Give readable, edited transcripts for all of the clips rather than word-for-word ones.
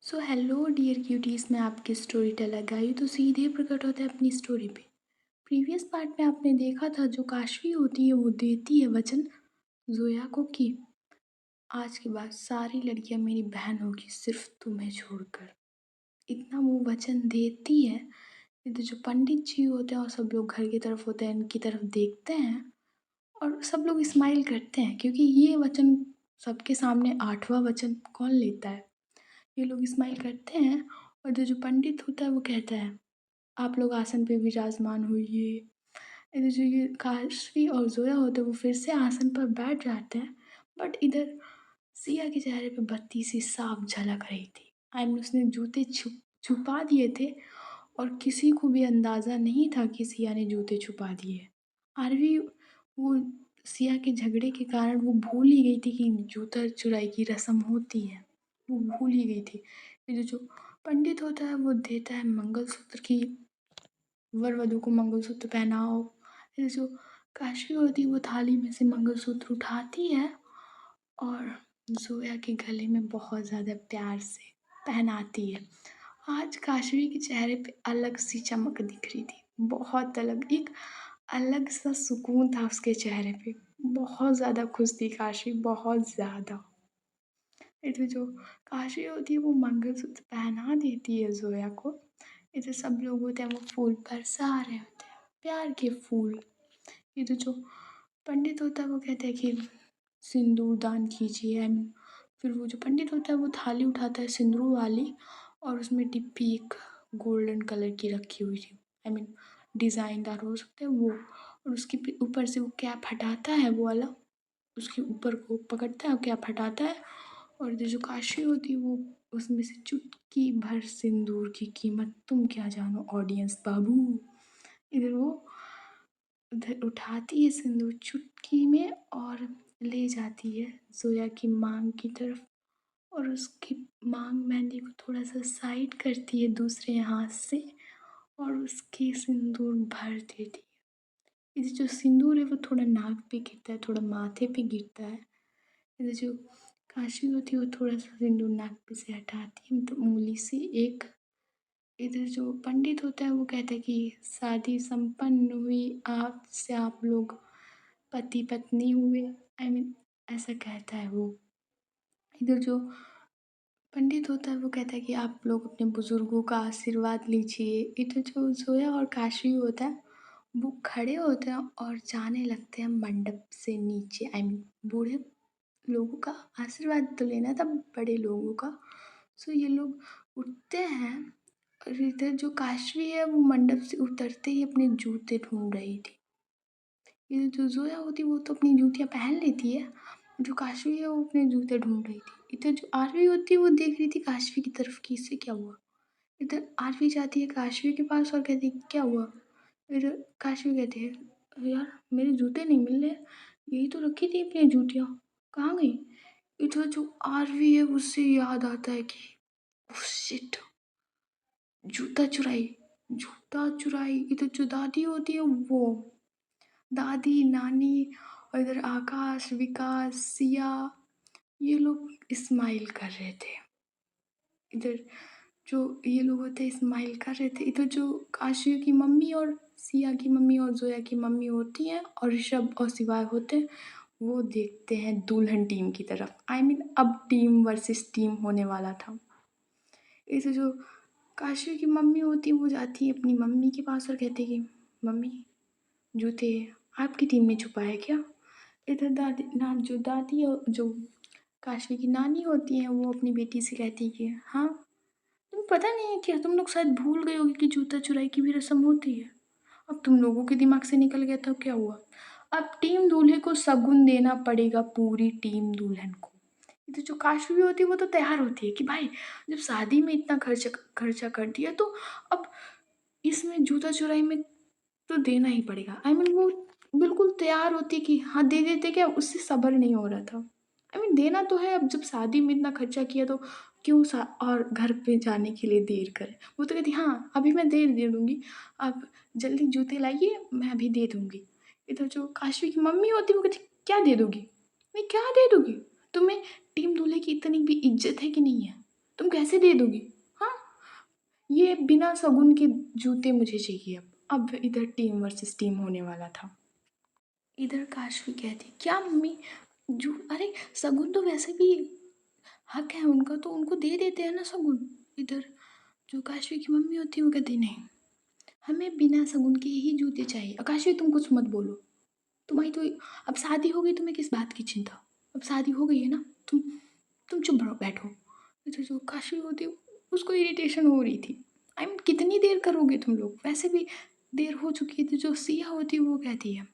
So hello dear cuties, मैं आपकी story teller गाई तो सीधे प्रकट होता है अपनी स्टोरी पे। प्रीवियस पार्ट में आपने देखा था जो काशवी होती है वो देती है वचन जोया को कि आज के बाद सारी लड़कियां मेरी बहन होगी सिर्फ तुम्हें छोड़कर। इतना वो वचन देती है। इधर जो पंडित जी होते हैं और सब लोग घर की तरफ होते हैं, इनकी तरफ देखते हैं और सब लोग स्माइल करते हैं क्योंकि ये वचन सबके सामने आठवां वचन कौन लेता है। ये लोग स्माइल करते हैं और जो पंडित होता है वो कहता है आप लोग आसन पे विराजमान होइए। इधर जो ये काशवी और ज़ोया होते हैं वो फिर से आसन पर बैठ जाते हैं। बट इधर सिया के चेहरे पे बत्ती सी साफ झलक रही थी। आई मीन उसने जूते छुपा दिए थे और किसी को भी अंदाज़ा नहीं था कि सिया ने जूते छुपा दिए। आरवी वो सिया के झगड़े के कारण वो भूल ही गई थी कि जूता चुराई की रस्म होती है। वो भूल ही गई थी। फिर जो पंडित होता है वो देता है मंगलसूत्र की, वर वधू को मंगलसूत्र पहनाओ। फिर जो काशी होती है वो थाली में से मंगलसूत्र उठाती है और जोया के गले में बहुत ज़्यादा प्यार से पहनाती है। आज काशवी के चेहरे पे अलग सी चमक दिख रही थी, बहुत अलग, एक अलग सा सुकून था उसके चेहरे पे। बहुत ज़्यादा खुश थी काशवी, बहुत ज़्यादा। इधर जो काशी होती है वो मंगलसूत्र पहना देती है जोया को। इधर सब लोग होते हैं वो फूल बरसा रहे होते हैं, प्यार के फूल। इधर जो पंडित होता है वो कहते हैं कि सिंदूर दान कीजिए। फिर वो जो पंडित होता है वो थाली उठाता है सिंदूर वाली और उसमें डिब्बी एक गोल्डन कलर की रखी हुई थी। आई मीन डिज़ाइनदार हो सकते हैं वो। और उसके ऊपर से वो कैप हटाता है, वो वाला उसके ऊपर को पकड़ता है और कैप हटाता है। और इधर जो काशी होती है वो उसमें से चुटकी भर सिंदूर की कीमत तुम क्या जानो ऑडियंस बाबू। इधर वो उधर उठाती है सिंदूर चुटकी में और ले जाती है जोया की मांग की तरफ। और उसकी मांग मेहंदी को थोड़ा सा साइड करती है दूसरे हाथ से और उसकी सिंदूर भर देती है। इधर जो सिंदूर है वो थोड़ा नाक पे गिरता है, थोड़ा माथे पे गिरता है। इधर जो काशी होती है वो थोड़ा सा सिंदूर नाक पे से हटाती है, मतलब उंगली से एक। इधर जो पंडित होता है वो कहता है कि शादी संपन्न हुई, आज से आप लोग पति पत्नी हुए। आई मीन ऐसा कहता है वो। इधर जो पंडित होता है वो कहता है कि आप लोग अपने बुजुर्गों का आशीर्वाद लीजिए। इधर जो जोया और काशी होता है वो खड़े होते हैं और जाने लगते हैं मंडप से नीचे। आई मीन बूढ़े लोगों का आशीर्वाद तो लेना था, बड़े लोगों का। सो ये लोग उठते हैं और इधर जो काशवी है वो मंडप से उतरते ही अपने जूते ढूंढ रही थी। ये जो जोया होती है वो तो अपनी जूतियाँ पहन लेती है, जो काशवी है वो अपने जूते ढूंढ रही थी। इधर जो आरवी होती है वो देख रही थी काशवी की तरफ कि इससे क्या हुआ। इधर आरवी जाती है काशवी के पास और कहती है क्या हुआ। फिर काशवी कहती है यार मेरे जूते नहीं मिल रहे, यही तो रखी थी अपनी जूतियाँ, कहाँ गई। इधर जो आरवी है उससे याद आता है कि शिट, जूता चुराई, जूता चुराई। इधर जो दादी होती है वो दादी नानी और इधर आकाश विकास सिया ये लोग स्माइल कर रहे थे। इधर जो ये लोग होते स्माइल कर रहे थे। इधर जो काशी की मम्मी और सिया की मम्मी और जोया की मम्मी होती हैं और ऋषभ और शिवाय होते हैं, वो देखते हैं दुल्हन टीम की तरफ। आई मीन अब टीम वर्सेस टीम होने वाला था। इसे जो काशी की मम्मी होती है वो जाती है अपनी मम्मी के पास और कहती है कि मम्मी जूते आपकी टीम ने छुपा है क्या। इधर दादी ना जो दादी और जो काशवी की नानी होती हैं वो अपनी बेटी से कहती है कि हाँ तुम्हें पता नहीं है क्या, तुम लोग शायद भूल गए होगी कि जूता चुराई की भी रस्म होती है। अब तुम लोगों के दिमाग से निकल गया तो क्या हुआ। अब टीम दूल्हे को शगुन देना पड़ेगा, पूरी टीम दुल्हन को। तो जो काशवी होती है वो तो तैयार होती है कि भाई जब शादी में इतना खर्चा खर्चा कर दिया तो अब इसमें जूता चुराई में तो देना ही पड़ेगा। आई मीन वो बिल्कुल तैयार होती है कि हाँ दे देते, क्या उससे सब्र नहीं हो रहा था। आई मीन देना तो है, अब जब शादी में इतना खर्चा किया तो क्यों और घर पे जाने के लिए देर करें। वो तो कहती हाँ अभी मैं दे दूँगी, आप जल्दी जूते लाइए मैं अभी दे दूँगी। इधर जो काशवी की मम्मी होती है वो कहती क्या दे दोगी, मैं क्या दे दूँगी, तुम्हें टीम दूल्हे की इतनी भी इज्जत है कि नहीं है। तुम कैसे दे दोगी? हाँ, ये बिना शगुन के जूते मुझे चाहिए अब इधर टीम वर्सेस टीम होने वाला था। इधर काशवी कहती, क्या मम्मी? जू अरे शगुन तो वैसे भी हक है उनका, तो उनको दे देते हैं ना शगुन। इधर जो काशवी की मम्मी होती है वो कहती, नहीं, हमें बिना शगुन के ही जूते चाहिए। काशवी तुम कुछ मत बोलो, तुम्हारी तो अब शादी हो गई, तुम्हें किस बात की चिंता? अब शादी हो गई है ना, तुम चुप रहो, बैठो। तो जो काशी होती, उसको इरिटेशन हो रही थी। आई मीन कितनी देर करोगे तुम लोग, वैसे भी देर हो चुकी थी। जो सिया होती है वो कहती है,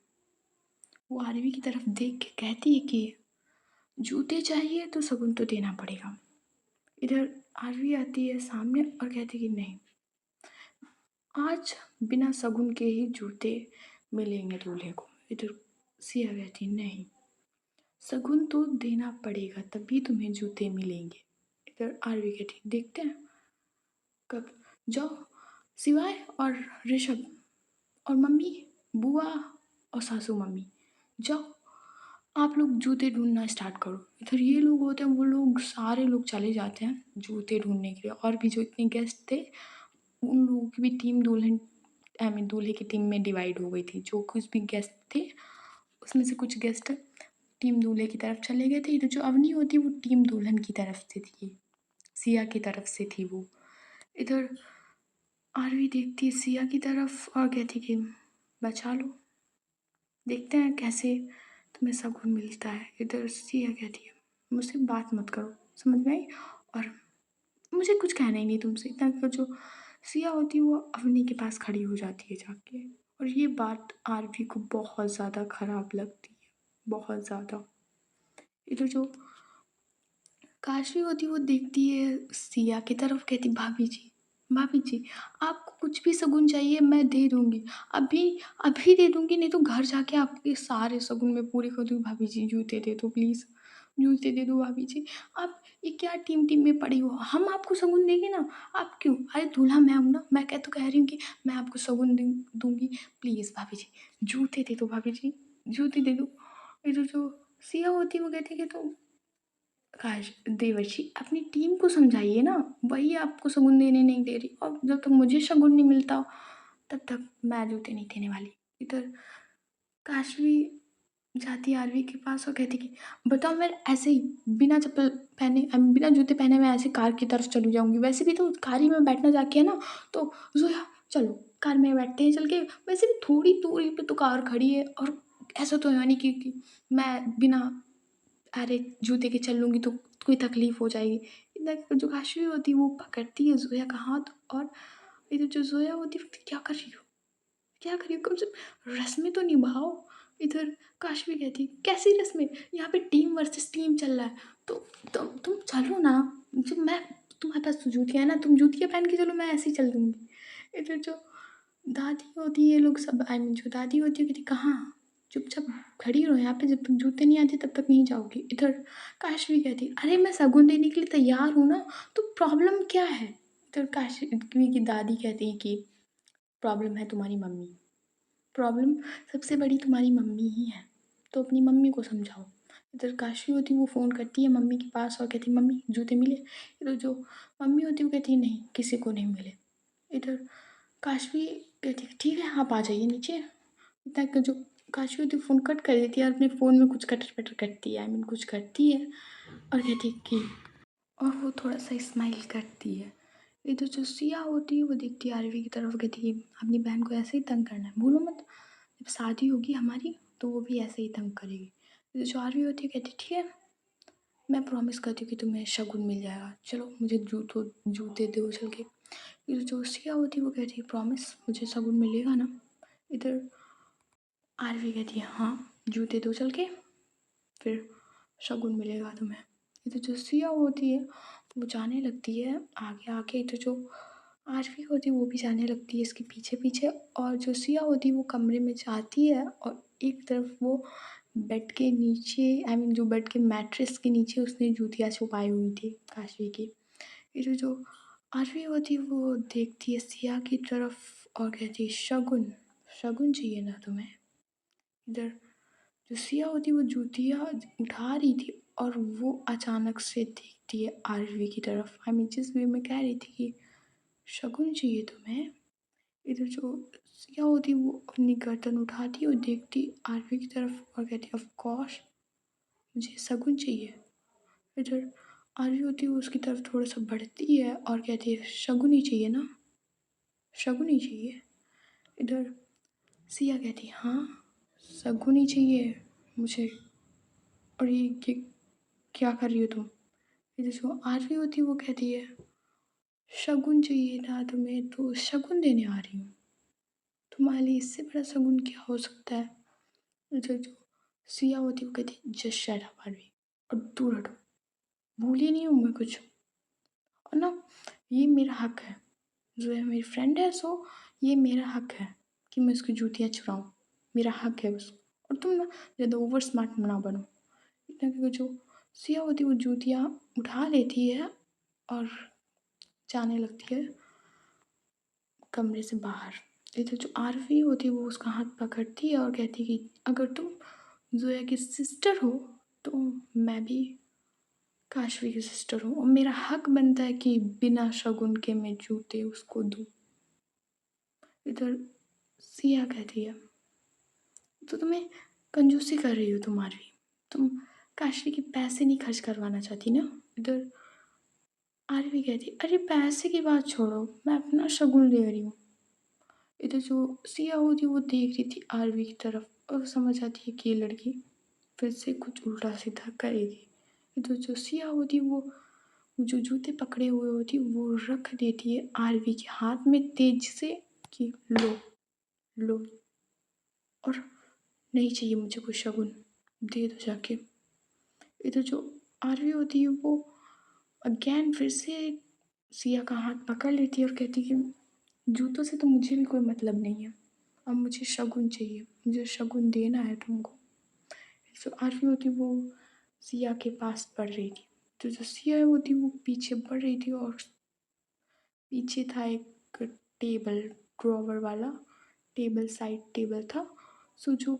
वो आरवी की तरफ देख के कहती है कि जूते चाहिए तो शगुन तो देना पड़ेगा। इधर आरवी आती है सामने और कहती है कि नहीं, आज बिना शगुन के ही जूते मिलेंगे दूल्हे को। इधर सिया कहती है, नहीं, शगुन तो देना पड़ेगा तभी तुम्हें जूते मिलेंगे। इधर आरवी कहती, देखते हैं कब। जाओ, सिवाय और ऋषभ और मम्मी, बुआ और सासू मम्मी, जाओ आप लोग जूते ढूंढना स्टार्ट करो। इधर ये लोग होते हैं, वो लोग सारे लोग चले जाते हैं जूते ढूंढने के लिए। और भी जो इतने गेस्ट थे उन लोगों की भी टीम दुल्हन आई मीन दूल्हे की टीम में डिवाइड हो गई थी। जो कुछ भी गेस्ट थे उसमें से कुछ गेस्ट टीम दूल्हे की तरफ चले गए थे। इधर जो अवनी होती वो टीम दुल्हन की तरफ से थी, सिया की तरफ से थी वो। इधर आरवी देखती है सिया की तरफ और कहती कि बचा लो, देखते हैं कैसे तुम्हें शगुन मिलता है। इधर सिया कहती है, मुझसे बात मत करो, समझ में आई? और मुझे कुछ कहना ही नहीं तुमसे। इतना कि जो सिया होती है वो अवनी के पास खड़ी हो जाती है जाके। और ये बात आरवी को बहुत ज़्यादा खराब लगती है, बहुत ज़्यादा। इधर जो काशवी होती वो देखती है सिया की तरफ, कहती, भाभी जी, भाभी जी, आपको कुछ भी शगुन चाहिए मैं दे दूंगी, अभी अभी दे दूंगी, नहीं तो घर जाके आपके सारे शगुन में पूरे कर दूंगी। भाभी जी जूते दे दो प्लीज़, जूते दे दो भाभी जी। आप ये क्या टीम टीम में पड़ी हो, हम आपको शगुन देंगे ना, आप क्यों? अरे दूल्हा मैं हूँ ना, मैं कह तो कह रही हूँ कि मैं आपको शगुन दूंगी। प्लीज़ भाभी जी जूते दे दो, भाभी जी जूते दे दो। इधर जो सिया होती है वो कहती है कि तो काश देवर्षि अपनी टीम को समझाइए ना, वही आपको शगुन देने नहीं दे रही, और जब तक मुझे शगुन नहीं मिलता तब तक मैं जूते नहीं देने वाली। इधर काशवी जाती है आरवी के पास और कहती कि बताओ, मैं ऐसे ही बिना चप्पल पहने बिना जूते पहने मैं ऐसे कार की तरफ चली जाऊंगी? वैसे भी तो कार ही में बैठना जाके है ना, तो जोया चलो कार में बैठते हैं चल के। वैसे भी थोड़ी दूरी पे तो कार खड़ी है, और ऐसा तो है नहीं कि मैं बिना अरे जूते के चल लूँगी तो कोई तकलीफ़ हो जाएगी। इधर जो काशवी होती है वो पकड़ती है ज़ोया का हाथ, और इधर जो ज़ोया होती है वो, क्या कर रही हो? क्या कर रही हो? कम से कम रस्में तो निभाओ। इधर काशवी कहती है, कैसी रस्में? यहाँ पे टीम वर्सेस टीम चल रहा है, तो तुम चलो ना। जब मैं तुम्हारे पास तो जूतियाँ हैं ना, तुम जूतियाँ पहन के चलो, मैं ऐसे ही चल दूँगी। इधर जो दादी होती है, ये लोग सब आई मीन जो दादी होती है कहती, कहाँ? चुपचाप खड़ी रहो यहाँ पे, जब तक जूते नहीं आते तब तक नहीं जाओगी। इधर काशवी कहती, अरे मैं शगुन देने के लिए तैयार हूँ ना, तो प्रॉब्लम क्या है? इधर काशवी की दादी कहती है कि प्रॉब्लम है तुम्हारी मम्मी, प्रॉब्लम सबसे बड़ी तुम्हारी मम्मी ही है, तो अपनी मम्मी को समझाओ। इधर काशवी होती है वो फ़ोन करती है मम्मी के पास और कहती है, मम्मी जूते मिले? इधर जो मम्मी होती है वो कहती है, नहीं किसी को नहीं मिले। इधर काशवी कहती है, ठीक है आप आ जाइए नीचे। इतना कि जो काशवी होती है फ़ोन कट कर देती है और अपने फ़ोन में कुछ कटर-पटर करती है, आई मीन कुछ करती है और कहती है कि, और वो थोड़ा-सा स्माइल करती है। इधर जो सिया होती है वो देखती है आरवी की तरफ, कहती है अपनी बहन को ऐसे ही तंग करना है, भूलो मत, जब शादी होगी हमारी तो वो भी ऐसे ही तंग करेगी। इधर जो आरवी होती है कहती है, ठीक है, मैं प्रॉमिस करती हूँ कि तुम्हें शगुन मिल जाएगा, चलो मुझे जूते दो चल के। इधर जो सिया होती है वो कहती है, प्रॉमिस मुझे शगुन मिलेगा ना? इधर आरवी कहती है, हाँ जूते दो चल के, फिर शगुन मिलेगा तुम्हें। इधर जो सिया होती है वो जाने लगती है आगे आगे। इधर जो आरवी होती है वो भी जाने लगती है इसके पीछे पीछे, और जो सिया होती है वो कमरे में जाती है और एक तरफ वो बेड के नीचे आई मीन जो बेड के मैट्रेस के नीचे उसने जूतियाँ छुपाई हुई थी काशवी की। इधर जो आरवी होती है वो देखती है सिया की तरफ और कहती है, शगुन, शगुन चाहिए ना तुम्हें? इधर जो सिया होती वो जूतियाँ उठा रही थी और वो अचानक से देखती है आरवी की तरफ। आई मीन जिस वे में कह रही थी कि शगुन चाहिए तुम्हें, इधर जो सिया होती वो अपनी गर्दन उठाती और देखती आरवी की तरफ और कहती ऑफ कोर्स मुझे शगुन चाहिए। इधर आरवी होती है वो उसकी तरफ थोड़ा सा बढ़ती है और कहती है शगुन ही चाहिए ना, शगुन ही चाहिए। इधर सिया कहती है हाँ शगुन ही चाहिए मुझे। और ये क्या कर रही हो तुम। इधर जो आरवी होती है वो कहती है शगुन चाहिए था तुम्हें तो शगुन देने आ रही हूँ, तुम्हारे लिए इससे बड़ा शगुन क्या हो सकता है। इधर जो सिया होती है वो कहती है जस्ट शट अप आरवी और दूर हटो, भूली नहीं हूँ मैं कुछ। और ना ये मेरा हक है, जो है मेरी फ्रेंड है सो ये मेरा हक है कि मैं उसकी जूतियाँ चुराऊँ, मेरा हक है उसको। और तुम ना ज़्यादा ओवर स्मार्ट ना बनो। इतना कि जो सिया होती है वो जूतियाँ उठा लेती है और जाने लगती है कमरे से बाहर। इधर जो आरवी होती है वो उसका हाथ पकड़ती है और कहती है कि अगर तुम जोया की सिस्टर हो तो मैं भी काशवी की सिस्टर हूँ और मेरा हक बनता है कि बिना शगुन के मैं जूते उसको दूँ। इधर सिया कहती है तो तुम्हें कंजूसी कर रही हो तुम आरवी, तुम काशवी के पैसे नहीं खर्च करवाना चाहती ना। इधर आरवी कहती अरे पैसे की बात छोड़ो मैं अपना शगुन ले रही हूँ। इधर जो सिया होती वो देख रही थी आरवी की तरफ और समझ आती है कि ये लड़की फिर से कुछ उल्टा सीधा करेगी। इधर जो सिया होती वो जो जूते पकड़े हुए होती वो रख देती है आरवी के हाथ में तेज से कि लो लो, और नहीं चाहिए मुझे कोई शगुन, दे दो जाके। इधर जो आरवी होती है वो अगेन फिर से सिया का हाथ पकड़ लेती है और कहती है कि जूतों से तो मुझे भी कोई मतलब नहीं है, अब मुझे शगुन चाहिए, मुझे शगुन देना है तुमको। जो आरवी होती वो सिया के पास बढ़ रही थी, तो जो सिया होती वो पीछे बढ़ रही थी और पीछे था एक टेबल, ड्रॉवर वाला टेबल, साइड टेबल था। सो जो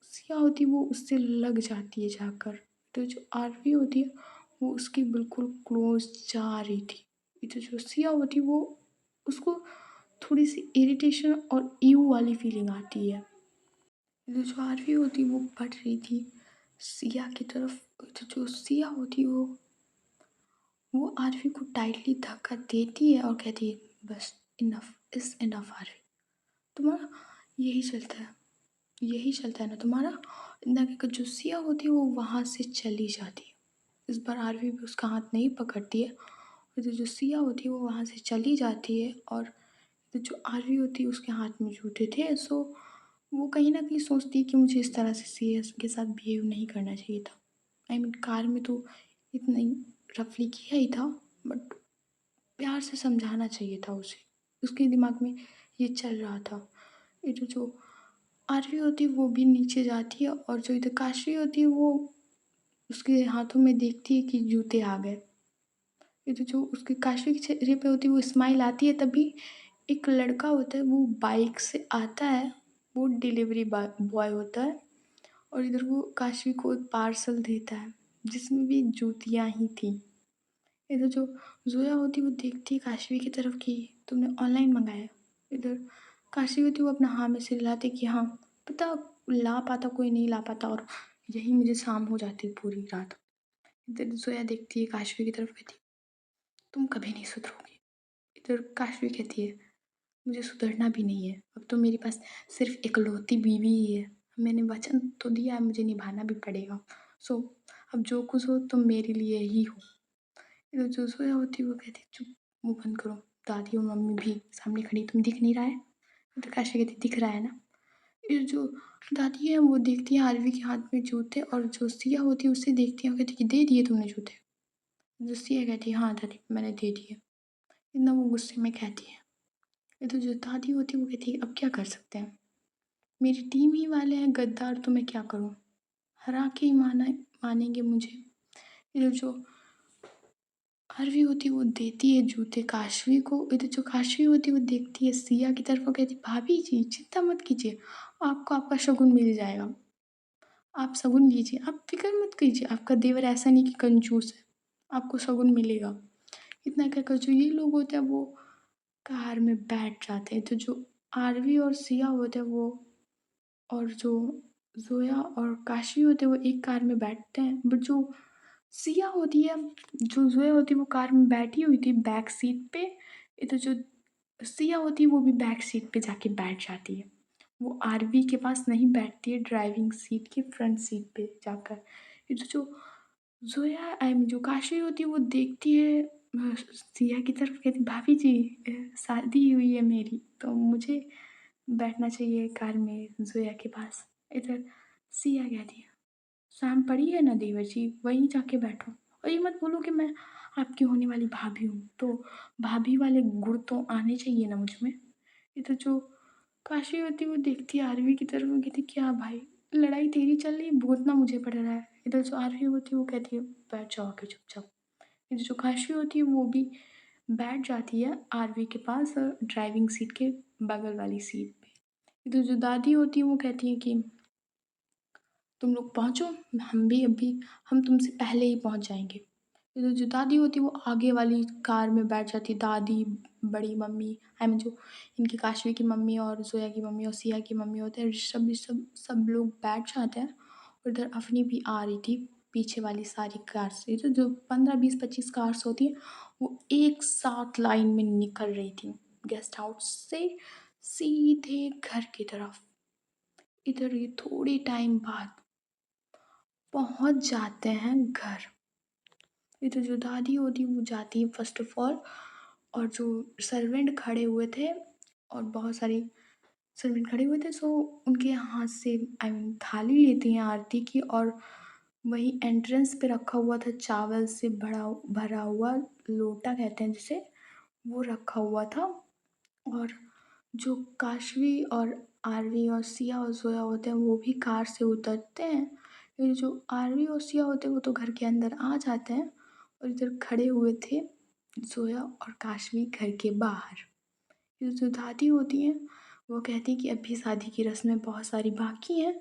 सिया होती वो उससे लग जाती है जाकर। तो जो आरवी होती है वो उसके बिल्कुल क्लोज जा रही थी। तो जो सिया होती वो उसको थोड़ी सी इरिटेशन और ईव वाली फीलिंग आती है। तो जो आरवी होती वो बढ़ रही थी सिया की तरफ। तो जो सिया होती वो आरवी को टाइटली धक्का देती है और कहती है बस इनफ इज इनफ आरवी, तुम्हारा यही चलता है, यही चलता है ना तुम्हारा। इतना कहकर जो सिया होती है वो वहाँ से चली जाती है। इस बार आरवी भी उसका हाथ नहीं पकड़ती है और जो सिया होती है वो वहाँ से चली जाती है। और जो आरवी होती है उसके हाथ में जूते थे, सो वो कहीं ना कहीं सोचती है कि मुझे इस तरह से सिया के साथ बिहेव नहीं करना चाहिए था। आई मीन कार में तो इतना ही रफली किया ही था, बट प्यार से समझाना चाहिए था उसे, उसके दिमाग में ये चल रहा था। इधर जो आरवी होती है वो भी नीचे जाती है और जो इधर काशवी होती है वो उसके हाथों में देखती है कि जूते आ गए। इधर जो उसके काशवी के चेहरे पे होती है वो स्माइल आती है, तभी एक लड़का होता है वो बाइक से आता है, वो डिलीवरी बॉय होता है और इधर वो काशवी को एक पार्सल देता है जिसमें भी जूतियाँ ही थी। इधर जो ज़ोया होती है वो देखती है काशवी की तरफ कि तुमने ऑनलाइन मंगाया। इधर काशवी होती है वो अपना हाँ में सिर हिलाती कि हाँ, पता ला पाता कोई नहीं ला पाता और यही मुझे शाम हो जाती पूरी रात। इधर ज़ोया देखती है काशवी की तरफ, कहती तुम कभी नहीं सुधरोगी। इधर काशवी कहती है मुझे सुधरना भी नहीं है, अब तो मेरे पास सिर्फ इकलौती बीवी ही है, मैंने वचन तो दिया है मुझे निभाना भी पड़ेगा। सो अब जो कुछ हो तुम मेरे लिए ही हो। इधर जो सोया होती है वो कहती चुप, मुंह बंद करो। दादी और मम्मी भी सामने खड़ी, तुम दिख नहीं रहा है। तो काशी कहती दिख रहा है ना। फिर जो दादी है वो देखती है आरवी के हाथ में जूते और जो सिया होती है उसे देखती है और कहती कि दे दिए तुमने जूते। जो सिया कहती है हाँ दादी मैंने दे दिए। इतना वो गुस्से में कहती है। ये तो जो दादी होती है वो कहती है अब क्या कर सकते हैं, मेरी टीम ही वाले हैं गद्दार, तो मैं क्या करूँ, हरा के ही मानेंगे मुझे। इधर जो आरवी होती है वो देती है जूते काशवी को। इधर जो काशवी होती है वो देखती है सिया की तरफ और कहती भाभी जी चिंता मत कीजिए, आपको आपका शगुन मिल जाएगा। आप शगुन लीजिए, आप फ़िक्र मत कीजिए, आपका देवर ऐसा नहीं कि कंजूस है, आपको शगुन मिलेगा। इतना क्या कर जो ये लोग होते हैं वो कार में बैठ जाते हैं, तो जो आरवी और सिया होते हैं वो और जो ज़ोया और काशी होते हैं वो एक कार में बैठते हैं। बट जो सिया होती है, जो ज़ोया होती है वो कार में बैठी हुई थी बैक सीट पे, इधर जो सिया होती है वो भी बैक सीट पे जाके बैठ जाती है। वो आरवी के पास नहीं बैठती है ड्राइविंग सीट की फ्रंट सीट पे जाकर। इधर जो ज़ोया आई मीन जो काशी होती है वो देखती है सिया की तरफ, कहती भाभी जी शादी हुई है मेरी, तो मुझे बैठना चाहिए कार में ज़ोया के पास। इधर सिया कहती है शाम पड़ी है ना देवर जी, वहीं जाके बैठो और ये मत बोलो कि मैं आपकी होने वाली भाभी हूँ, तो भाभी वाले गुण तो आने चाहिए ना मुझ में। इधर जो काशी होती है वो देखती है आरवी की तरफ, वो कहती क्या भाई लड़ाई तेरी चल रही है, भुगतना मुझे पड़ रहा है। इधर जो आरवी होती है वो कहती है बैठ जाओ आके चुपचाप। इधर जो काशी होती है वो भी बैठ जाती है आरवी के पास ड्राइविंग सीट के बगल वाली सीट पे। इधर जो दादी होती है वो कहती है कि तुम लोग पहुँचो, हम भी अभी हम तुमसे पहले ही पहुँच जाएँगे। इधर जो दादी होती है वो आगे वाली कार में बैठ जाती है, दादी, बड़ी मम्मी आई मीन जो इनकी काशवी की मम्मी और ज़ोया की मम्मी और सिया की मम्मी होते हैं, ऋषभ सब लोग बैठ जाते हैं। और इधर अफ़नी भी आ रही थी पीछे वाली सारी कार से, तो जो 15, 20, 25 कार्स होती हैं, वो एक साथ लाइन में निकल रही थी गेस्ट हाउस से सीधे घर की तरफ। इधर ये थोड़े टाइम बाद पहुँच जाते हैं घर। इधर जो दादी होती है वो जाती है फर्स्ट ऑफ ऑल, और जो सर्वेंट खड़े हुए थे और बहुत सारी सर्वेंट खड़े हुए थे, सो उनके हाथ से आई मीन थाली लेती हैं आरती की, और वही एंट्रेंस पे रखा हुआ था चावल से भरा भरा हुआ लोटा कहते हैं जिसे, वो रखा हुआ था। और जो काशवी और आरवी और सिया और ज़ोया होते हैं वो भी कार से उतरते हैं। फिर जो आरवी और सिया होते हैं वो तो घर के अंदर आ जाते हैं, और इधर खड़े हुए थे ज़ोया और काशवी घर के बाहर। फिर जो दादी होती हैं वो कहती हैं कि अभी शादी की रस्में बहुत सारी बाकी हैं,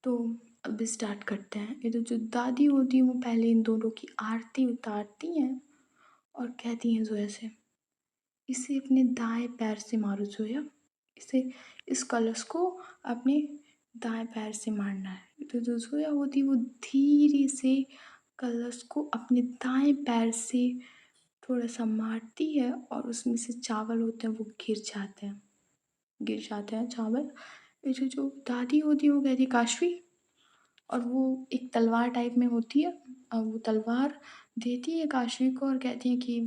तो अभी स्टार्ट करते हैं। इधर जो दादी होती है वो पहले इन दोनों की आरती उतारती हैं और कहती हैं ज़ोया से, इसे अपने दाएँ पैर से मारो ज़ोया, इसे इस कलश को अपने दाएँ पैर से मारना है। तो जो ज़ोया होती है वो धीरे से कलश को अपने दाएँ पैर से थोड़ा-सा मारती है और उसमें से चावल होते हैं वो गिर जाते हैं चावल। ये जो दादी होती है वो कहती है काशवी, और वो एक तलवार टाइप में होती है, वो तलवार देती है काशवी को और कहती है कि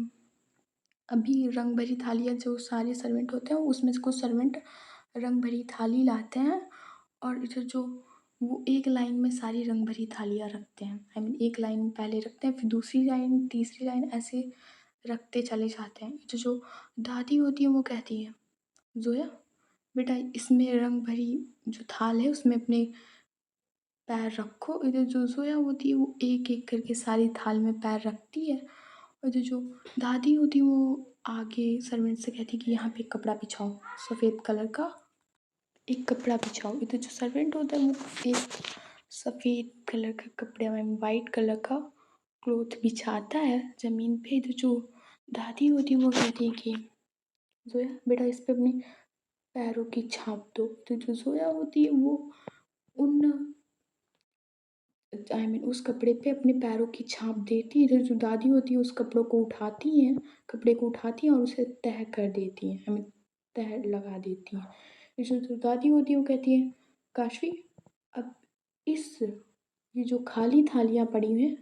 अभी रंग भरी थालियाँ जो सारे सर्वेंट होते हैं उसमें से कुछ सर्वेंट रंग भरी थाली लाते हैं, और इधर जो वो एक लाइन में सारी रंग भरी थालियाँ रखते हैं। आई मीन एक लाइन पहले रखते हैं फिर दूसरी लाइन तीसरी लाइन ऐसे रखते चले जाते हैं। जो दादी होती है वो कहती है ज़ोया बेटा इसमें रंग भरी जो थाल है उसमें अपने पैर रखो। इधर जो ज़ोया होती है वो एक-एक करके सारी थाल में पैर रखती है, और जो दादी होती है वो आगे सर्वेंट से कहती है कि यहाँ पे एक कपड़ा बिछाओ, सफ़ेद कलर का एक कपड़ा बिछाओ। इधर जो सर्वेंट होता है वो एक सफ़ेद कलर का कपड़ा में वाइट कलर का क्लॉथ बिछाता है ज़मीन पे। इधर जो दादी होती है वो कहती है कि ज़ोया बेटा इस पे अपने पैरों की छाप दो। तो जो ज़ोया होती है वो उन आई मीन उस कपड़े पे अपने पैरों की छाप देती है। इधर जो दादी होती है उस कपड़े को उठाती हैं और उसे तह कर देती हैं, आई मीन तह लगा देती हैं। इधर जो दादी होती है वो कहती है काशवी अब इस ये जो खाली थालियाँ पड़ी हुई हैं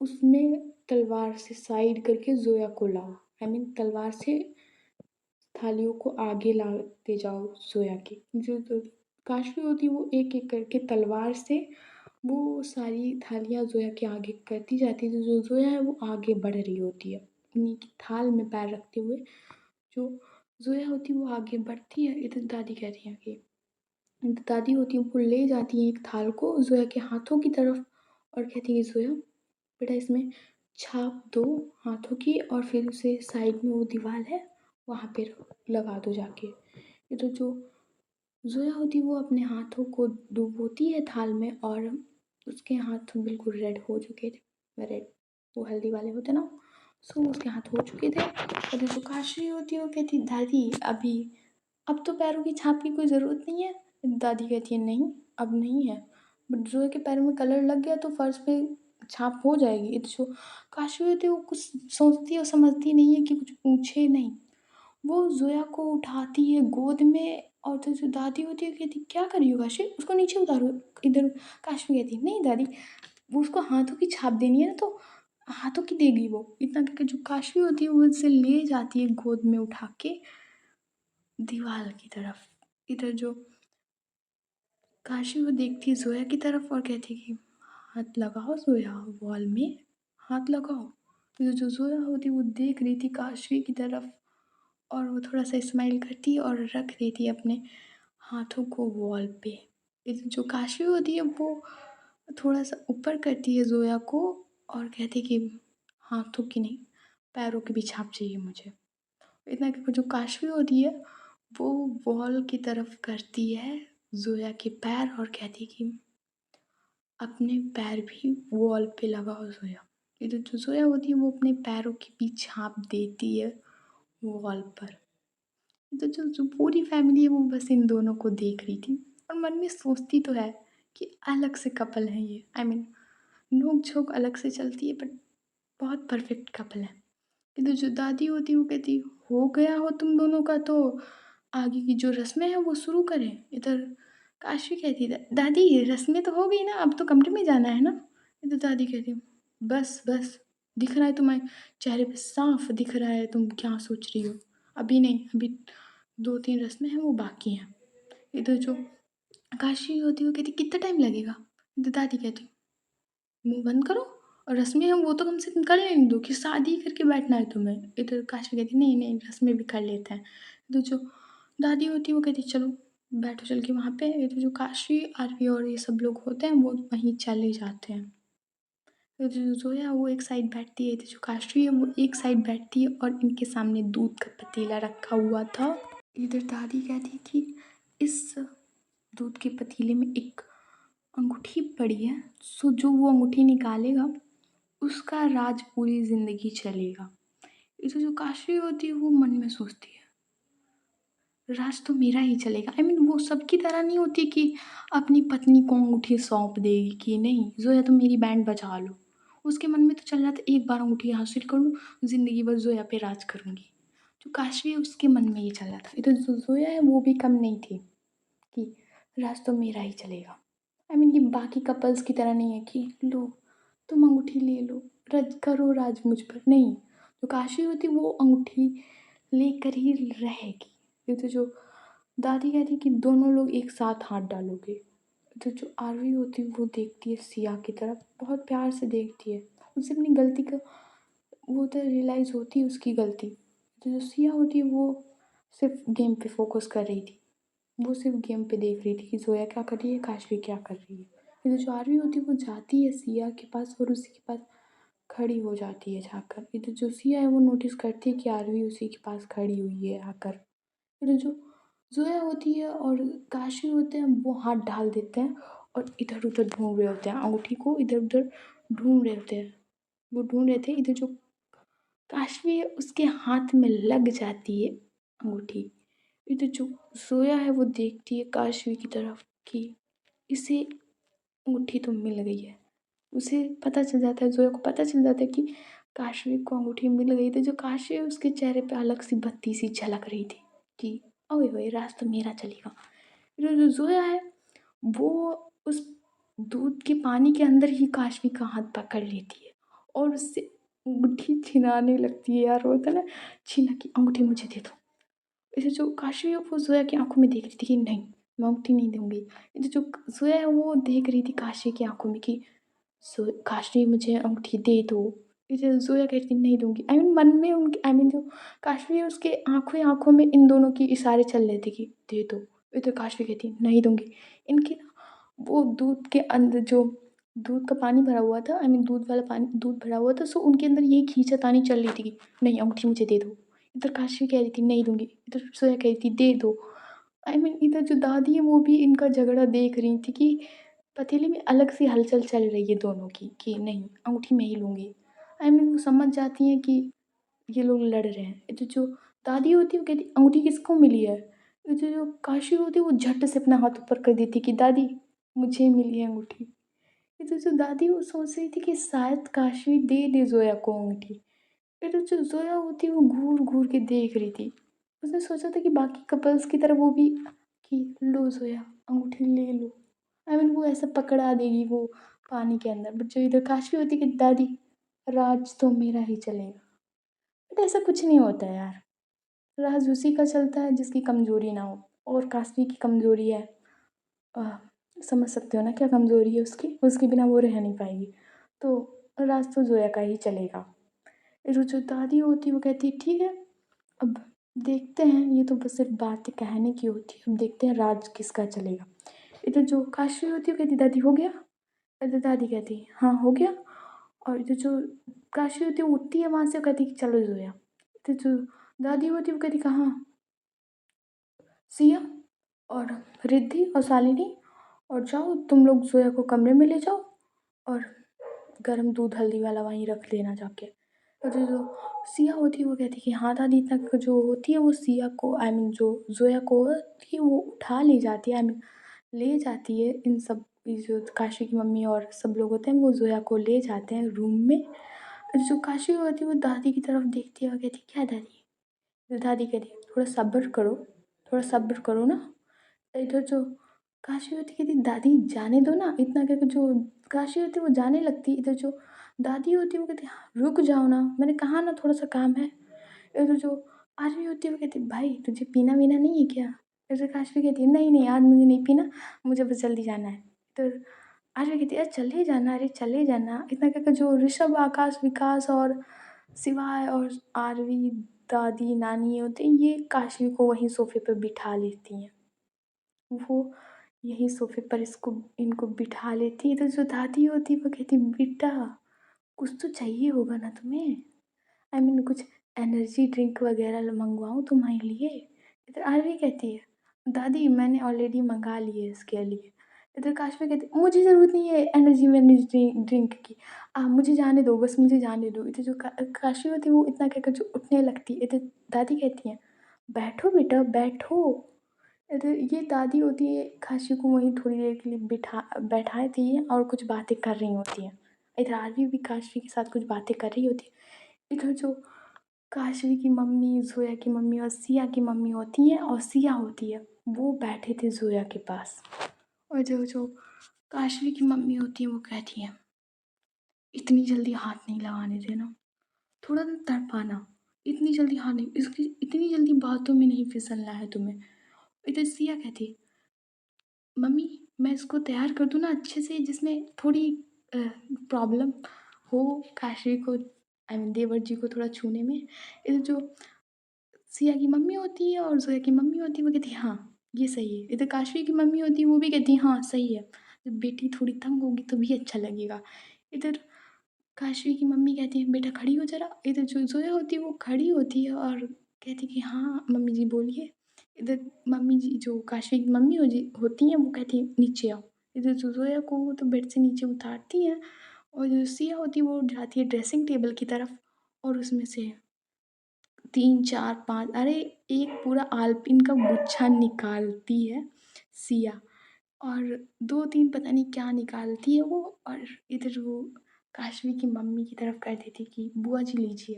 उसमें तलवार से साइड करके ज़ोया को लाओ, आई मीन तलवार से थालियों को आगे लाते जाओ ज़ोया के। जो काशवी होती है वो एक-एक करके तलवार से वो सारी थालियाँ ज़ोया के आगे करती जाती है। जो ज़ोया है वो आगे बढ़ रही होती है, उन्हीं की थाल में पैर रखते हुए जो ज़ोया होती है वो आगे बढ़ती है। इधर दादी कह रही हैं कि दादी होती है वो ले जाती हैं एक थाल को ज़ोया के हाथों की तरफ और कहती है ज़ोया बेटा इसमें छाप दो हाथों की, और फिर उसे साइड में वो दीवार है वहाँ पे लगा दो जाके। ये तो जो ज़ोया होती वो अपने हाथों को डुबोती है थाल में और उसके हाथ बिल्कुल रेड हो चुके थे। रेड, वो हल्दी वाले होते ना, सो उसके हाथ हो चुके थे। और जो काशी होती है वो कहती दादी अभी अब तो पैरों की छाप की कोई ज़रूरत नहीं है। दादी कहती है नहीं अब नहीं है, बट ज़ोया के पैरों में कलर लग गया तो फर्श पे छाप हो जाएगी। ये तो जो काशी होती है वो कुछ सोचती और समझती नहीं है कि कुछ पूछे नहीं। वो ज़ोया को उठाती है गोद में और तो जो दादी होती है कहती क्या कर रही हो काशी, उसको नीचे उतारो इधर। काशी कहती है नहीं दादी, वो उसको हाथों की छाप देनी है ना, तो हाथों की देगी वो। इतना करके जो काशी होती है वो उसे ले जाती है गोद में उठा के दीवार की तरफ। इधर जो काशी वो देखती है ज़ोया की तरफ और कहती है कि हाथ लगाओ ज़ोया, वॉल में हाथ लगाओ। इधर जो ज़ोया होती है वो देख रही थी काशी की तरफ और वो थोड़ा-सा स्माइल करती है और रख देती है अपने हाथों को वॉल पे। इधर जो काशी होती है वो थोड़ा-सा ऊपर करती है ज़ोया को और कहती है कि हाथों की नहीं, पैरों की भी छाप चाहिए मुझे। इतना कि जो काशवी होती है वो वॉल की तरफ करती है ज़ोया के पैर और कहती है कि अपने पैर भी वॉल पे लगाओ ज़ोया। इधर जो ज़ोया होती है वो अपने पैरों की भी छाप देती है वॉल पर। तो जो जो पूरी फैमिली है वो बस इन दोनों को देख रही थी और मन में सोचती तो है कि अलग से कपल हैं ये। आई मीन नोक-झोंक अलग से चलती है बट बहुत परफेक्ट कपल है। इधर जो दादी होती है वो कहती हो गया हो तुम दोनों का तो आगे की जो रस्में हैं वो शुरू करें। इधर काशी कहती है दादी रस्में तो हो गई ना, अब तो कमरे में जाना है ना। इधर दादी कहती है बस बस, दिख रहा है तुम्हारे चेहरे पे साफ दिख रहा है तुम क्या सोच रही हो। अभी नहीं, अभी 2-3 रस्में हैं वो बाकी हैं। इधर जो काशी होती है वो कहती कितना टाइम लगेगा। इधर दादी कहती मुँह बंद करो और रस्में हैं वो तो कम से कम कर लेने दो कि शादी करके बैठना है तुम्हें। इधर काशी कहती नहीं नहीं रस्में भी कर लेते हैं। इधर जो दादी होती है वो कहती चलो बैठो चल के वहाँ पे। इधर जो काशी आरवी और ये सब लोग होते हैं वो वहीं चले जाते हैं। तो जो ज़ोया वो एक साइड बैठती है, तो जो काशी है वो एक साइड बैठती है और इनके सामने दूध का पतीला रखा हुआ था। इधर दादी कहती कि इस दूध के पतीले में एक अंगूठी पड़ी है, सो जो वो अंगूठी निकालेगा उसका राज पूरी ज़िंदगी चलेगा। इधर जो काशी होती है वो मन में सोचती है राज तो मेरा ही चलेगा। आई मीन वो सबकी तरह नहीं होती कि अपनी पत्नी को अंगूठी सौंप देगी कि नहीं ज़ोया तुम मेरी बैंड बजा लो। उसके मन में तो चल रहा था एक बार अंगूठी हासिल कर लूँ, ज़िंदगी भर ज़ोया पे राज करूँगी। जो काशवी है उसके मन में ये चल रहा था। इधर जो ज़ोया है वो भी कम नहीं थी कि राज तो मेरा ही चलेगा। आई मीन ये बाकी कपल्स की तरह नहीं है कि लो तुम अंगूठी ले लो, रज करो राज मुझ पर, नहीं। जो काशी होती वो अंगूठी लेकर ही रहेगी। ये तो जो दादी कहती कि दोनों लोग एक साथ हाथ डालोगे। तो जो आरवी होती है वो देखती है सिया की तरफ, बहुत प्यार से देखती है। उसे अपनी गलती का वो तो रियलाइज़ होती है उसकी गलती। तो जो सिया होती है वो सिर्फ़ गेम पे फ़ोकस कर रही थी। वो सिर्फ़ गेम पे देख रही थी कि ज़ोया क्या कर रही है, काशवी क्या कर रही है। फिर जो आरवी होती है वो जाती है सिया के पास और उसी के पास खड़ी हो जाती है जाकर। इधर जो सिया है वो नोटिस करती है कि आरवी उसी के पास खड़ी हुई है आकर। फिर जो ज़ोया होती है और काशी होते हैं वो हाथ डाल देते हैं और इधर-उधर ढूँढ रहे होते हैं अंगूठी को, इधर-उधर ढूँढ रहे होते हैं। वो ढूँढ रहे थे, इधर जो काशवी है उसके हाथ में लग जाती है अंगूठी। इधर जो ज़ोया है वो देखती है काशवी की तरफ कि इसे अंगूठी तो मिल गई है। उसे पता चल जाता है, ज़ोया को पता चल जाता है कि काशवी को अंगूठी मिल गई। तो जो काशवी है उसके चेहरे पे अलग सी बत्ती सी झलक रही थी कि ओए होए राज तो मेरा चलेगा। फिर जो ज़ोया है वो उस दूध के पानी के अंदर ही काशवी का हाथ पकड़ लेती है और उससे अंगूठी छिनाने लगती है। यार होता है ना, छीना कि अंगूठी मुझे दे दो। इधर जो काशवी है वो ज़ोया की आँखों में देख रही थी कि नहीं, मैं अंगूठी नहीं दूँगी। इधर जो ज़ोया है वो देख रही थी काशवी की आँखों में कि काशवी मुझे अंगूठी दे दो। इधर ज़ोया कहती नहीं दूँगी। आई मीन मन में उनके आई मीन जो काशवी है उसके आँखों ही आँखों में इन दोनों के इशारे चल रहे थे कि दे दो। इधर काशवी कहती नहीं दूँगी। इनकी ना वो दूध के अंदर जो दूध का पानी भरा हुआ था, आई मीन दूध वाला पानी दूध भरा हुआ था, सो उनके अंदर यही खींचातानी चल रही थी कि नहीं अंगूठी मुझे दे दो। इधर काशवी कह रही थी नहीं दूँगी, इधर ज़ोया कह रही थी दे दो। इधर जो दादी है वो भी इनका झगड़ा देख रही थी कि पतीले में अलग सी हलचल चल रही है दोनों की कि नहीं अंगूठी मैं ही लूँगी। वो समझ जाती हैं कि ये लोग लड़ रहे हैं। ये तो जो दादी होती है वो कहती अंगूठी किसको मिली है? ये जो काशी होती है वो झट से अपना हाथ ऊपर कर देती कि दादी मुझे मिली है अंगूठी। ये तो जो दादी वो सोच रही थी कि शायद काशी दे दे ज़ोया को अंगूठी। ये तो जो ज़ोया होती है वो घूर-घूर के देख रही थी। उसने सोचा था कि बाकी कपल्स की तरह वो भी कि लो ज़ोया अंगूठी ले लो। वो ऐसा पकड़ा देगी वो पानी के अंदर। बट जो इधर काशी होती है कि दादी राज तो मेरा ही चलेगा। बट ऐसा कुछ नहीं होता है यार। राज उसी का चलता है जिसकी कमज़ोरी ना हो और काशी की कमज़ोरी है। अ, समझ सकते हो ना क्या कमज़ोरी है उसकी? उसके बिना वो रह नहीं पाएगी। तो राज तो ज़ोया का ही चलेगा। फिर जो दादी होती है वो कहती है ठीक है, अब देखते हैं ये तो बस सिर्फ़ बातें कहने की होती है, अब देखते हैं राज किसका चलेगा। इधर जो काशी होती है वो कहती दादी हो गया? इधर दादी कहती है हाँ, हो गया। और इधर जो काशी होती है वो उठती है वहाँ से, वो कहती है चलो ज़ोया। इधर जो दादी होती है वो कहती कहाँ? सिया और रिद्धि और शालिनी और जाओ तुम लोग ज़ोया को कमरे में ले जाओ और गरम दूध हल्दी वाला वहीं रख देना जाके। और जो सिया होती है वो कहती है कि हाँ दादी, तक जो होती है वो सिया को जो ज़ोया को होती है वो उठा ले जाती है, ले जाती है इन सब, ये जो काशी की मम्मी और सब लोग होते हैं वो ज़ोया को ले जाते हैं रूम में। जो काशी होती है वो दादी की तरफ देखती है और कहती है क्या दादी? तो दादी कहती है थोड़ा सब्र करो, थोड़ा सब्र करो ना। इधर जो काशी होती कहती दादी जाने दो ना, इतना कहकर जो काशी होती है वो जाने लगती है। इधर जो दादी होती है वो कहती "हाँ, रुक जाओ ना, मैंने कहा ना थोड़ा सा काम है। इधर जो आरवी होती है वो कहती भाई तुझे पीना वीना नहीं है क्या? इधर काशी कहती है नहीं नहीं आज मुझे नहीं पीना, मुझे बस जल्दी जाना है। तो आरवी कहती है अरे चले जाना, अरे चले जाना, इतना कहकर जो ऋषभ आकाश विकास और शिवाय और आरवी दादी नानी होती हैं ये काशी को वहीं सोफे पर बिठा लेती हैं। वो यहीं सोफ़े पर इसको इनको बिठा लेती है, तो जो दादी होती है वो कहती है बेटा कुछ तो चाहिए होगा ना तुम्हें? कुछ एनर्जी ड्रिंक वग़ैरह मँगवाऊँ तुम्हारे लिए? इधर आरवी कहती है दादी मैंने ऑलरेडी मँगा ली है इसके लिए। इधर काशवी कहती है मुझे ज़रूरत नहीं है एनर्जी वेनर्जी ड्रिंक की, मुझे जाने दो, बस मुझे जाने दो। इधर जो काशवी होती है वो इतना कहकर जो उठने लगती है, इधर दादी कहती हैं बैठो बेटा बैठो। अरे ये दादी होती है काशी को वहीं थोड़ी देर के लिए बैठाती है और कुछ बातें कर रही होती हैं। इधर आरवी भी काशी के साथ कुछ बातें कर रही होती है। इधर जो काशवी की मम्मी, ज़ोया की मम्मी और सिया की मम्मी होती हैं और सिया होती है, वो बैठे थे ज़ोया के पास। और जो काशवी की मम्मी होती हैं वो कहती हैं इतनी जल्दी हाथ नहीं लगाने देना, थोड़ा ना तड़पाना, इतनी जल्दी हाथ नहीं, इसकी इतनी जल्दी बातों में नहीं फिसलना है तुम्हें। इधर सिया कहती है मम्मी मैं इसको तैयार कर दूँ ना अच्छे से जिसमें थोड़ी प्रॉब्लम हो काशी को, देवर जी को थोड़ा छूने में। इधर जो सिया की मम्मी होती है और ज़ोया की मम्मी होती है वो कहती है हाँ, ये सही है। इधर काशवी की मम्मी होती है वो भी कहती है हाँ, सही है। जब बेटी थोड़ी तंग होगी तभी अच्छा लगेगा। इधर काशवी की मम्मी कहती है बेटा खड़ी हो ज़रा। इधर जो ज़ोया होती है वो खड़ी होती है और कहती है कि हाँ, मम्मी जी बोलिए। इधर मम्मी जी जो काशवी की मम्मी होती हैं वो कहती हैं नीचे आओ। इधर जो ज़ोया को वो तो बेड से नीचे उतारती हैं और जो सिया होती है वो जाती है ड्रेसिंग टेबल की तरफ और उसमें से 3, 4, 5 अरे एक पूरा आलपिन का गुच्छा निकालती है सिया। और 2-3 पता नहीं क्या निकालती है वो और इधर वो काशवी की मम्मी की तरफ कर देती है कि बुआ जी लीजिए।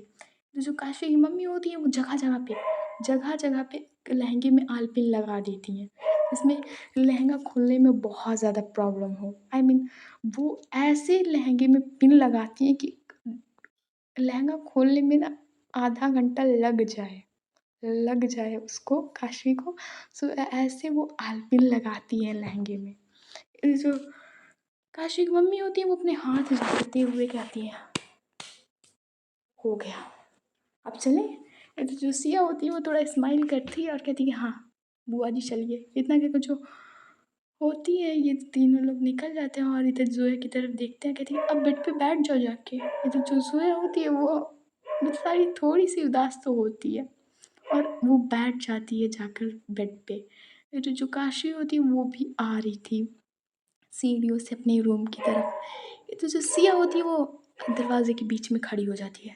तो जो काशवी की मम्मी होती है वो जगह-जगह पे लहंगे में आलपिन लगा देती हैं। इसमें लहंगा खोलने में बहुत ज़्यादा प्रॉब्लम हो। वो ऐसे लहंगे में पिन लगाती हैं कि लहंगा खोलने में ना आधा घंटा लग जाए उसको काशवी को। सो ऐसे वो आलपिन लगाती हैं लहंगे में। ये जो काशी की मम्मी होती है वो अपने हाथ जोड़ते हुए कहती है हो गया अब चलें। ये तो जो सिया होती है वो थोड़ा स्माइल करती है और कहती है हाँ बुआ जी चलिए। इतना कहकर जो होती है ये तीनों लोग निकल जाते हैं और इधर जोया की तरफ देखते हैं, कहती है अब बेड पे बैठ जाओ जाके। इधर जो जोया होती है वो बेचारी थोड़ी सी उदास तो होती है और वो बैठ जाती है जाकर बेड पे। फिर जो काशी होती है वो भी आ रही थी सीढ़ियों से अपने रूम की तरफ। ये तो जो सिया होती है वो दरवाजे के बीच में खड़ी हो जाती है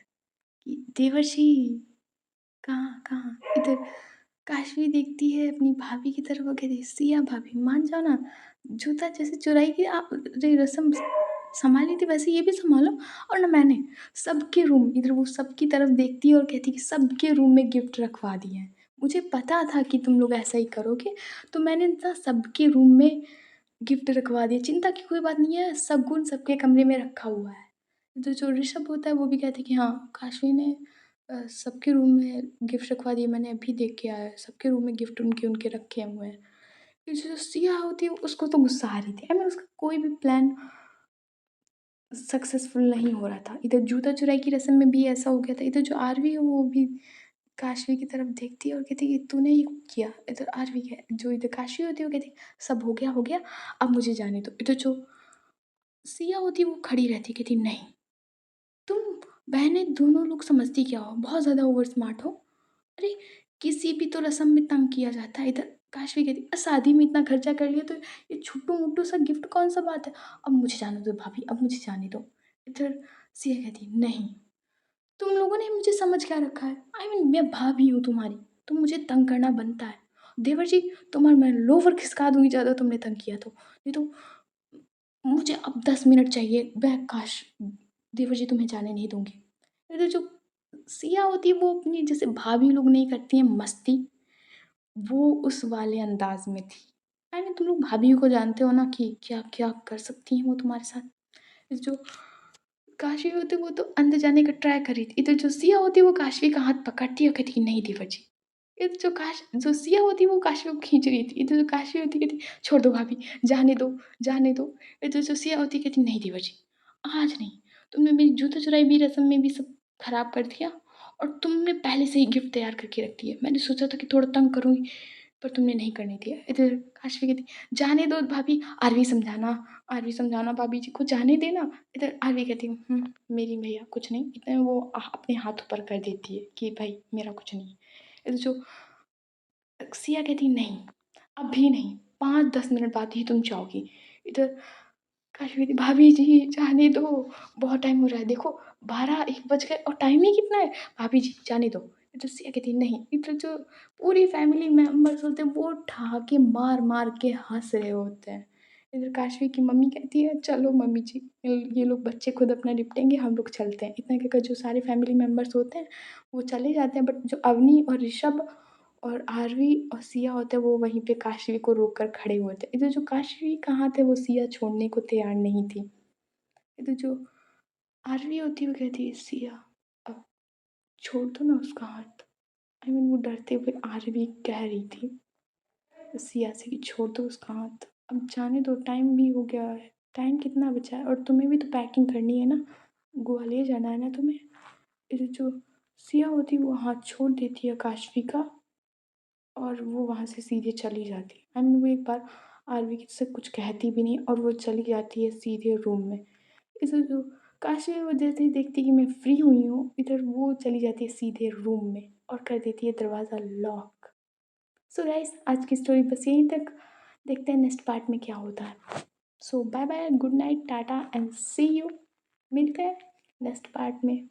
कि देवर्षि कहाँ कहाँ इधर। काशवी देखती है अपनी भाभी की तरफ और कहती है सिया भाभी मान जाओ ना, जूता जैसे चुराई की आप रस्म संभाली थी वैसे ये भी संभालो। और ना मैंने सबके रूम इधर वो सबकी तरफ देखती है और कहती है कि सबके रूम में गिफ्ट रखवा दिए हैं। मुझे पता था कि तुम लोग ऐसा ही करोगे, तो मैंने ना सबके रूम में गिफ्ट रखवा दिए, चिंता की कोई बात नहीं है, शगुन सबके कमरे में रखा हुआ है। तो जो ऋषभ होता है वो भी कहते हैं कि हाँ काशवी ने सबके रूम में गिफ्ट रखवा दिए, मैंने अभी देख के आया, सबके रूम में गिफ्ट उनके उनके रखे हुए हैं। फिर जो सिया होती है उसको तो गुस्सा आ रही थी, आई मीन उसका कोई भी प्लान सक्सेसफुल नहीं हो रहा था। इधर जूता चुराई की रस्म में भी ऐसा हो गया था, इधर जो आरवी है वो भी काशवी की तरफ देखती है और कहती है कि तूने ये किया। इधर आरवी है जो इधर काशवी होती है वो कहती है सब हो गया अब मुझे जाने दो। इधर जो सिया होती है वो खड़ी रहती है, कहती नहीं, तुम बहनें दोनों लोग समझती क्या हो, बहुत ज़्यादा ओवर स्मार्ट हो। अरे किसी भी तो रस्म में तंग किया जाता है। इधर काशवी कहती शादी में इतना खर्चा कर लिया तो ये छोटू मोटू सा गिफ्ट कौन सा बात है, अब मुझे जाने दो भाभी अब मुझे जाने दो। इधर सिया कहती नहीं, तुम लोगों ने मुझे समझ क्या रखा है, आई मीन मैं भाभी हूँ तुम्हारी, तो मुझे तंग करना बनता है। देवर जी तुम्हारा मैं लोवर खिसका दूंगी ज़्यादा तुमने तंग किया तो, नहीं तो मुझे अब 10 मिनट चाहिए, मैं काश देवर जी तुम्हें जाने नहीं दूंगी। नहीं तो जो सिया होती है वो अपनी जैसे भाभी लोग नहीं करती हैं मस्ती, वो उस वाले अंदाज में थी। आई मीन तुम लोग भाभी को जानते हो ना कि क्या क्या कर सकती हैं वो तुम्हारे साथ। जो काशवी होती है वो तो अंदर जाने का ट्राई कर रही थी, इधर जो सिया होती है वो काशवी का हाथ पकड़ती है और कहती है नहीं देवर जी। इधर जो सिया होती है वो काशवी को खींच रही थी, इधर जो काशवी होती कहती छोड़ दो भाभी, जाने दो जाने दो। इधर जो सिया होती कहती नहीं देवर जी आज नहीं, तुमने मेरी जूता चुराई भी रस्म में भी सब खराब कर दिया, और तुमने पहले से ही गिफ्ट तैयार करके रख दिया, मैंने सोचा था कि थोड़ा तंग करूँगी पर तुमने नहीं करने दिया। इधर काशवी कहती जाने दो भाभी, आरवी समझाना भाभी जी को जाने देना। इधर आरवी कहती मेरी भैया कुछ नहीं, इतने वो अपने हाथ ऊपर कर देती है कि भाई मेरा कुछ नहीं। इधर जो सिया कहती नहीं अभी नहीं, 5-10 मिनट बाद ही तुम जाओगी। इधर काशवी कहती भाभी जी जाने दो, बहुत टाइम हो रहा है, देखो 12-1 बज गए और टाइम ही कितना है, भाभी जी जाने दो। इधर सिया कहती नहीं। इधर जो पूरी फैमिली मेम्बर्स होते हैं वो ठहाके मार मार के हंस रहे होते हैं। इधर काशवी की मम्मी कहती है चलो मम्मी जी, ये लोग बच्चे खुद अपना निपटेंगे, हम लोग चलते हैं। इतना कहकर जो सारे फैमिली मेम्बर्स होते हैं वो चले जाते हैं, बट जो अवनी और ऋषभ और आरवी और सिया होते हैं वो वहीं पे काशवी को रोक कर खड़े हुए थे। इधर जो काशवी कहाँ थे वो सिया छोड़ने को तैयार नहीं थी। इधर जो आरवी होती है वो कहती है सिया अब छोड़ दो ना उसका हाथ। आई मीन वो डरते हुए आरवी कह रही थी सिया से कि छोड़ दो उसका हाथ, अब जाने दो, टाइम भी हो गया है। टाइम कितना बचा है और तुम्हें भी तो पैकिंग करनी है ना, ग्वालियर जाना है ना तुम्हें। इधर जो सिया होती है वो हाथ छोड़ देती है काशवी का और वो वहाँ से सीधे चली जाती है। एंड वो एक बार आरवी से कुछ कहती भी नहीं और वो चली जाती है सीधे रूम में। इधर जो काशवी वो जैसे ही देखती है कि मैं फ्री हुई हूँ, इधर वो चली जाती है सीधे रूम में और कर देती है दरवाज़ा लॉक। सो गाइस आज की स्टोरी बस यहीं तक, देखते हैं नेक्स्ट पार्ट में क्या होता है। So bye bye, good night, tata and see you. मिलते हैं नेक्स्ट पार्ट में।